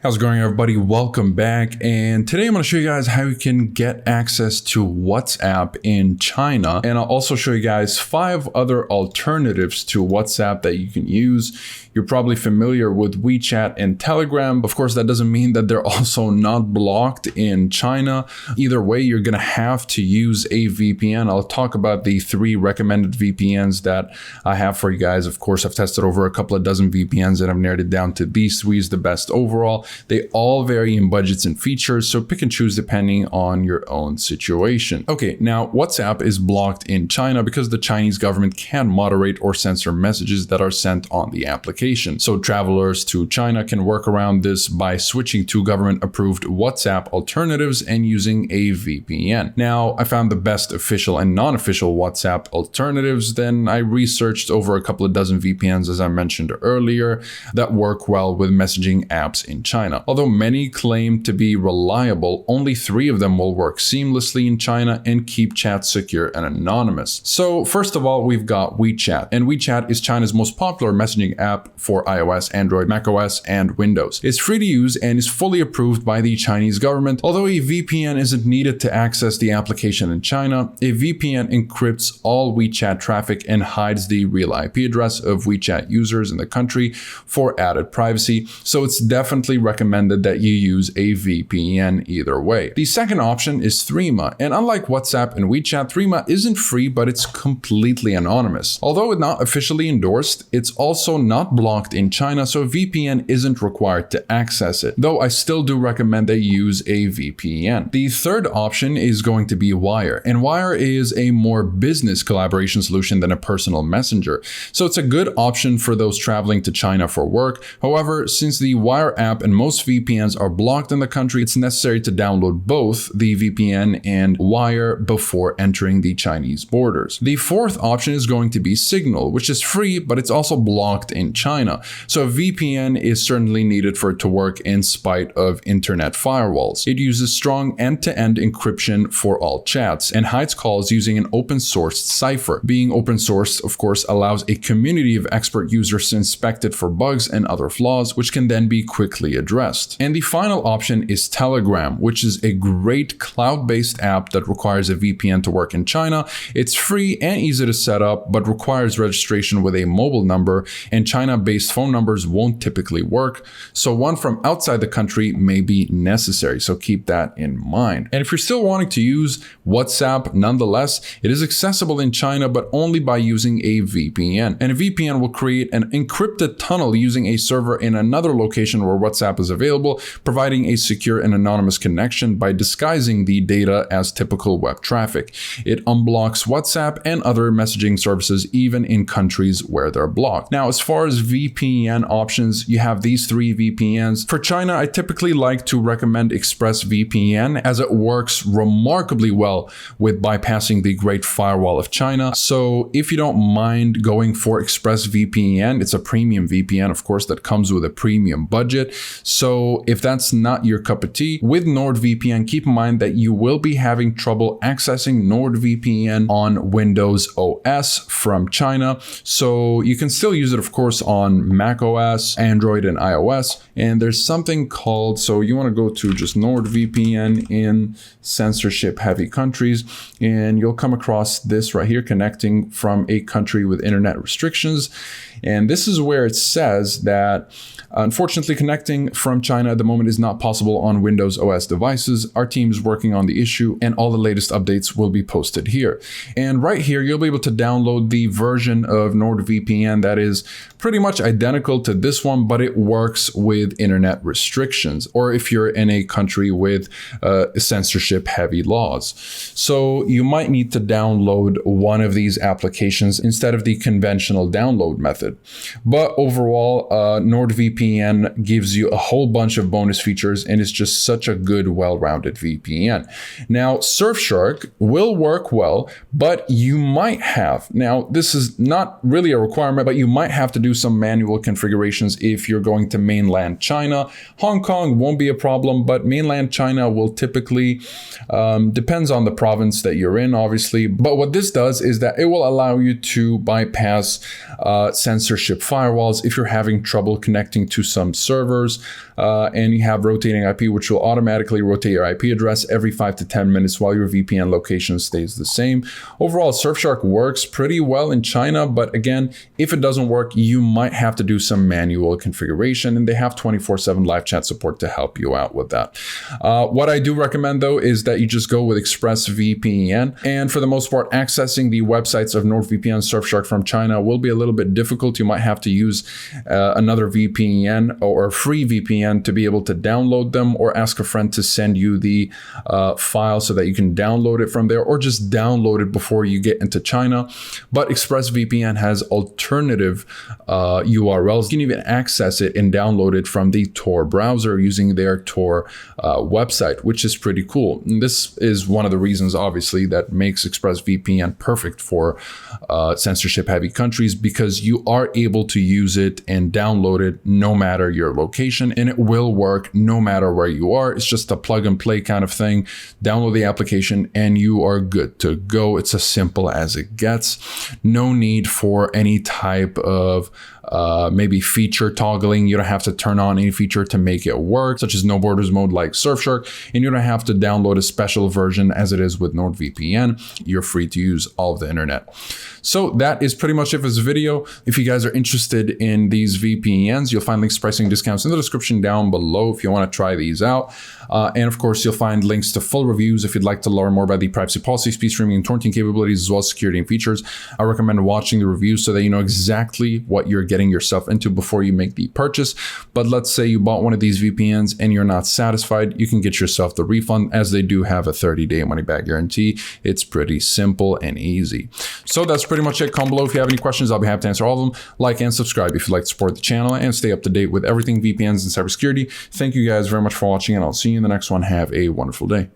How's it going, everybody? Welcome back. And today I'm going to show you guys how you can get access to WhatsApp in China. And I'll also show you guys 5 other alternatives to WhatsApp that you can use. You're probably familiar with WeChat and Telegram. Of course, that doesn't mean that they're also not blocked in China. Either way, you're going to have to use a VPN. I'll talk about the 3 recommended VPNs that I have for you guys. Of course, I've tested over a couple of dozen VPNs and I've narrowed it down to these 3 is the best overall. They all vary in budgets and features, so pick and choose depending on your own situation. Okay, now WhatsApp is blocked in China because the Chinese government can moderate or censor messages that are sent on the application. So travelers to China can work around this by switching to government-approved WhatsApp alternatives and using a VPN. Now, I found the best official and non-official WhatsApp alternatives. Then I researched over a couple of dozen VPNs, as I mentioned earlier, that work well with messaging apps in China. Although many claim to be reliable, only 3 of them will work seamlessly in China and keep chats secure and anonymous. So first of all, we've got WeChat, and WeChat is China's most popular messaging app for iOS, Android, macOS, and Windows. It's free to use and is fully approved by the Chinese government. Although a VPN isn't needed to access the application in China, a VPN encrypts all WeChat traffic and hides the real IP address of WeChat users in the country for added privacy. So it's definitely recommended that you use a VPN either way. The second option is Threema, and unlike WhatsApp and WeChat, Threema isn't free, but it's completely anonymous. Although it's not officially endorsed, it's also not blocked in China, so a VPN isn't required to access it, though I still do recommend that you use a VPN. The third option is going to be Wire, and Wire is a more business collaboration solution than a personal messenger, so it's a good option for those traveling to China for work. However, since the Wire app and most VPNs are blocked in the country, it's necessary to download both the VPN and Wire before entering the Chinese borders. The fourth option is going to be Signal, which is free, but it's also blocked in China. So a VPN is certainly needed for it to work in spite of internet firewalls. It uses strong end-to-end encryption for all chats and hides calls using an open-sourced cipher. Being open-sourced, of course, allows a community of expert users to inspect it for bugs and other flaws, which can then be quickly addressed. And the final option is Telegram, which is a great cloud-based app that requires a VPN to work in China. It's free and easy to set up, but requires registration with a mobile number, and China-based phone numbers won't typically work, so one from outside the country may be necessary, so keep that in mind. And if you're still wanting to use WhatsApp, nonetheless, it is accessible in China, but only by using a VPN. And a VPN will create an encrypted tunnel using a server in another location where WhatsApp is available, providing a secure and anonymous connection by disguising the data as typical web traffic. It unblocks WhatsApp and other messaging services even in countries where they're blocked. Now, as far as VPN options, you have these 3 VPNs. For China, I typically like to recommend ExpressVPN as it works remarkably well with bypassing the Great Firewall of China. So if you don't mind going for ExpressVPN, it's a premium VPN, of course, that comes with a premium budget. So if that's not your cup of tea, with NordVPN, keep in mind that you will be having trouble accessing NordVPN on Windows OS from China. So you can still use it, of course, on macOS, Android, and iOS. And there's something called, so you want to go to just NordVPN in censorship heavy countries, and you'll come across this right here, connecting from a country with internet restrictions. And this is where it says that unfortunately, connecting from China at the moment is not possible on Windows OS devices. Our team is working on the issue, and all the latest updates will be posted here. And right here, you'll be able to download the version of NordVPN that is pretty much identical to this one, but it works with internet restrictions, or if you're in a country with censorship heavy laws. So you might need to download one of these applications instead of the conventional download method. But overall, NordVPN gives you a whole bunch of bonus features, and it's just such a good, well-rounded VPN. Now, Surfshark will work well, but you might have, now this is not really a requirement, but you might have to do some some manual configurations if you're going to mainland China. Hong Kong won't be a problem, but mainland China will typically, depends on the province that you're in, obviously. But what this does is that it will allow you to bypass censorship firewalls if you're having trouble connecting to some servers and you have rotating IP, which will automatically rotate your IP address every 5 to 10 minutes while your VPN location stays the same. Overall, Surfshark works pretty well in China, but again, if it doesn't work, you might have to do some manual configuration, and they have 24/7 live chat support to help you out with that. What I do recommend though is that you just go with ExpressVPN, and for the most part, accessing the websites of NordVPN, Surfshark from China will be a little bit difficult. You might have to use another VPN or a free VPN to be able to download them, or ask a friend to send you the file so that you can download it from there, or just download it before you get into China. But ExpressVPN has alternative URLs. You can even access it and download it from the Tor browser using their Tor website, which is pretty cool. And this is one of the reasons, obviously, that makes ExpressVPN perfect for censorship-heavy countries, because you are able to use it and download it no matter your location, and it will work no matter where you are. It's just a plug-and-play kind of thing. Download the application and you are good to go. It's as simple as it gets. No need for any type of maybe feature toggling. You don't have to turn on any feature to make it work, such as no borders mode like Surfshark, and you don't have to download a special version as it is with NordVPN. You're free to use all of the internet. So that is pretty much it for this video. If you guys are interested in these VPNs, you'll find links, pricing, discounts in the description down below if you want to try these out. And of course, you'll find links to full reviews if you'd like to learn more about the privacy policy, speed streaming, and torrenting capabilities, as well as security and features. I recommend watching the reviews so that you know exactly what you're getting yourself into before you make the purchase. But let's say you bought one of these VPNs and you're not satisfied, you can get yourself the refund, as they do have a 30-day money-back guarantee. It's pretty simple and easy. So that's pretty much it. Comment below if you have any questions. I'll be happy to answer all of them. Like and subscribe if you'd like to support the channel and stay up to date with everything VPNs and cybersecurity. Thank you guys very much for watching, and I'll see you in the next one. Have a wonderful day.